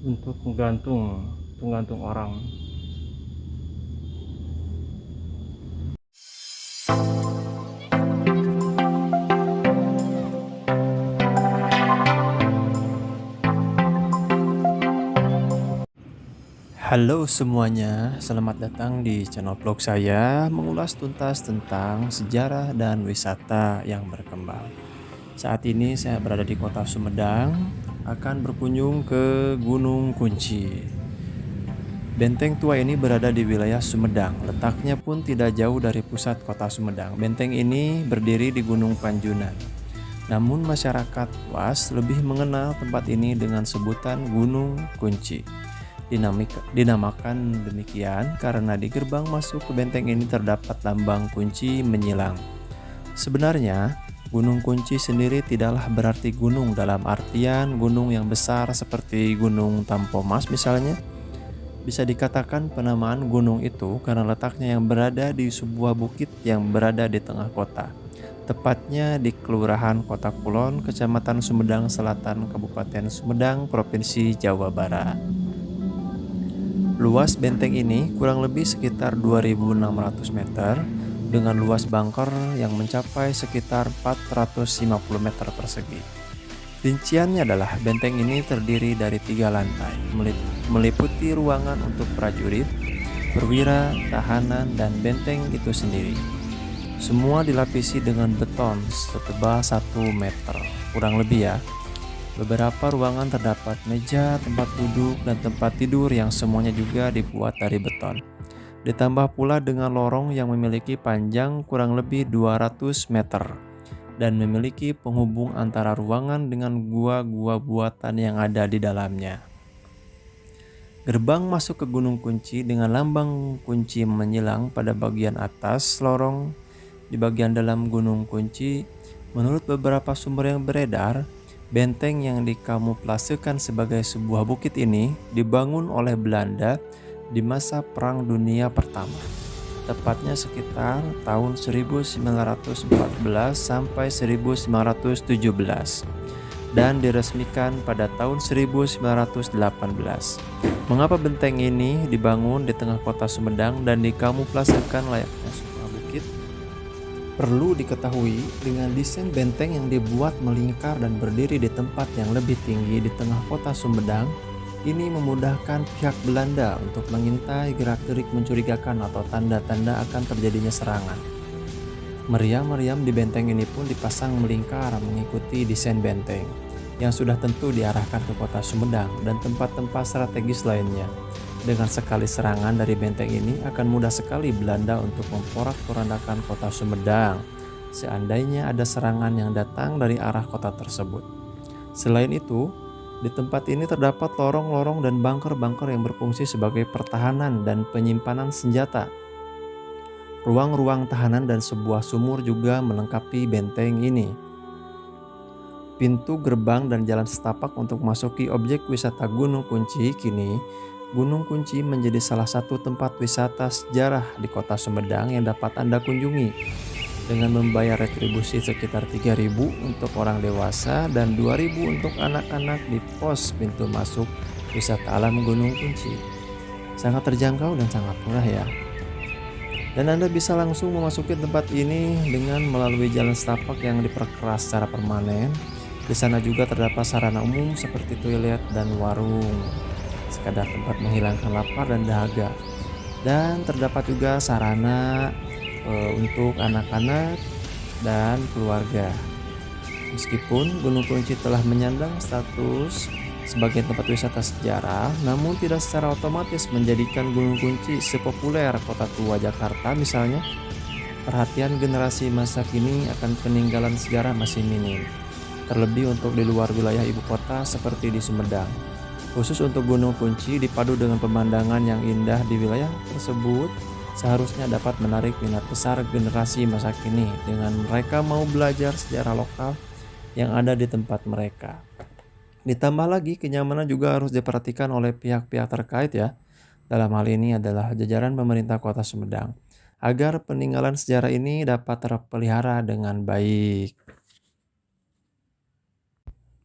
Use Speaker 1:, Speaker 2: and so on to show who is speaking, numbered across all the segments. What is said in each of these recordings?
Speaker 1: untuk menggantung orang. Halo semuanya, selamat datang di channel vlog saya mengulas tuntas tentang sejarah dan wisata yang berkembang. Saat ini saya berada di kota Sumedang, akan berkunjung ke Gunung Kunci. Benteng tua ini berada di wilayah Sumedang, letaknya pun tidak jauh dari pusat kota Sumedang. Benteng ini berdiri di Gunung Panjunan. Namun masyarakat luas lebih mengenal tempat ini dengan sebutan Gunung Kunci. Dinamakan demikian karena di gerbang masuk ke benteng ini terdapat lambang kunci menyilang. Sebenarnya, Gunung Kunci sendiri tidaklah berarti gunung dalam artian gunung yang besar seperti Gunung Tampomas misalnya. Bisa dikatakan penamaan gunung itu karena letaknya yang berada di sebuah bukit yang berada di tengah kota. Tepatnya di Kelurahan Kota Kulon, Kecamatan Sumedang Selatan, Kabupaten Sumedang, Provinsi Jawa Barat. Luas benteng ini kurang lebih sekitar 2.600 meter dengan luas bunker yang mencapai sekitar 450 meter persegi. Rinciannya adalah benteng ini terdiri dari 3 lantai, meliputi ruangan untuk prajurit, perwira, tahanan, dan benteng itu sendiri. Semua dilapisi dengan beton setebal 1 meter, kurang lebih ya. Beberapa ruangan terdapat meja, tempat duduk, dan tempat tidur yang semuanya juga dibuat dari beton. Ditambah pula dengan lorong yang memiliki panjang kurang lebih 200 meter dan memiliki penghubung antara ruangan dengan gua-gua buatan yang ada di dalamnya. Gerbang masuk ke Gunung Kunci dengan lambang kunci menyilang pada bagian atas lorong di bagian dalam Gunung Kunci. Menurut beberapa sumber yang beredar, benteng yang dikamuflasekan sebagai sebuah bukit ini dibangun oleh Belanda di masa Perang Dunia Pertama, tepatnya sekitar tahun 1914 sampai 1917 dan diresmikan pada tahun 1918. Mengapa benteng ini dibangun di tengah kota Sumedang dan dikamuflasekan layaknya sebuah bukit? Perlu diketahui, dengan desain benteng yang dibuat melingkar dan berdiri di tempat yang lebih tinggi di tengah kota Sumedang, ini memudahkan pihak Belanda untuk mengintai gerak-gerik mencurigakan atau tanda-tanda akan terjadinya serangan. Meriam-meriam di benteng ini pun dipasang melingkar mengikuti desain benteng, yang sudah tentu diarahkan ke kota Sumedang dan tempat-tempat strategis lainnya. Dengan sekali serangan dari benteng ini akan mudah sekali Belanda untuk memporak-porandakan kota Sumedang, seandainya ada serangan yang datang dari arah kota tersebut. Selain itu, di tempat ini terdapat lorong-lorong dan bunker-bunker yang berfungsi sebagai pertahanan dan penyimpanan senjata. Ruang-ruang tahanan dan sebuah sumur juga melengkapi benteng ini. Pintu gerbang dan jalan setapak untuk masuki objek wisata Gunung Kunci. Kini, Gunung Kunci menjadi salah satu tempat wisata sejarah di kota Sumedang yang dapat Anda kunjungi dengan membayar retribusi sekitar 3.000 untuk orang dewasa dan 2.000 untuk anak-anak di pos pintu masuk wisata alam Gunung Kunci. Sangat terjangkau dan sangat murah ya. Dan Anda bisa langsung memasuki tempat ini dengan melalui jalan setapak yang diperkeras secara permanen. Di sana juga terdapat sarana umum seperti toilet dan warung, sekadar tempat menghilangkan lapar dan dahaga. Dan terdapat juga sarana untuk anak-anak dan keluarga. Meskipun Gunung Kunci telah menyandang status sebagai tempat wisata sejarah, namun tidak secara otomatis menjadikan Gunung Kunci sepopuler kota tua Jakarta misalnya. Perhatian generasi masa kini akan peninggalan sejarah masih minim, terlebih untuk di luar wilayah ibu kota seperti di Sumedang. Khusus untuk Gunung Kunci dipadu dengan pemandangan yang indah di wilayah tersebut, seharusnya dapat menarik minat besar generasi masa kini dengan mereka mau belajar sejarah lokal yang ada di tempat mereka. Ditambah lagi, kenyamanan juga harus diperhatikan oleh pihak-pihak terkait ya. Dalam hal ini adalah jajaran pemerintah Kota Sumedang, agar peninggalan sejarah ini dapat terpelihara dengan baik.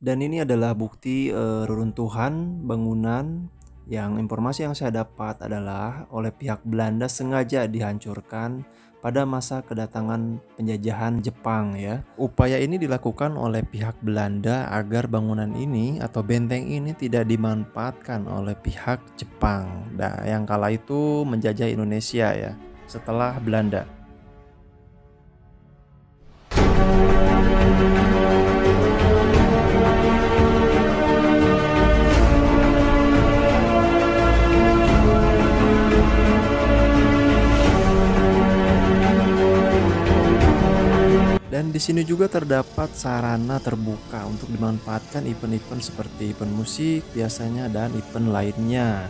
Speaker 1: Dan ini adalah bukti reruntuhan bangunan yang informasi yang saya dapat adalah oleh pihak Belanda sengaja dihancurkan pada masa kedatangan penjajahan Jepang ya. Upaya ini dilakukan oleh pihak Belanda agar bangunan ini atau benteng ini tidak dimanfaatkan oleh pihak Jepang. Nah, yang kala itu menjajah Indonesia ya setelah Belanda. Dan di sini juga terdapat sarana terbuka untuk dimanfaatkan event-event seperti event musik biasanya dan event lainnya.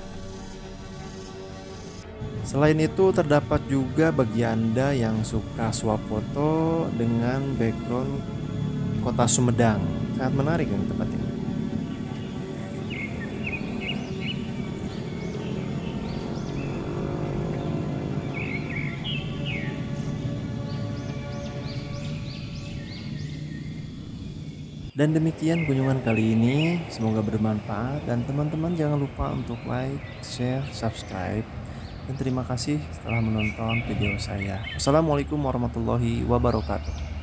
Speaker 1: Selain itu terdapat juga bagi Anda yang suka swafoto dengan background kota Sumedang. Sangat menarik ini tempat ini. Dan demikian kunjungan kali ini, semoga bermanfaat dan teman-teman jangan lupa untuk like, share, subscribe. Dan terima kasih telah menonton video saya. Wassalamualaikum warahmatullahi wabarakatuh.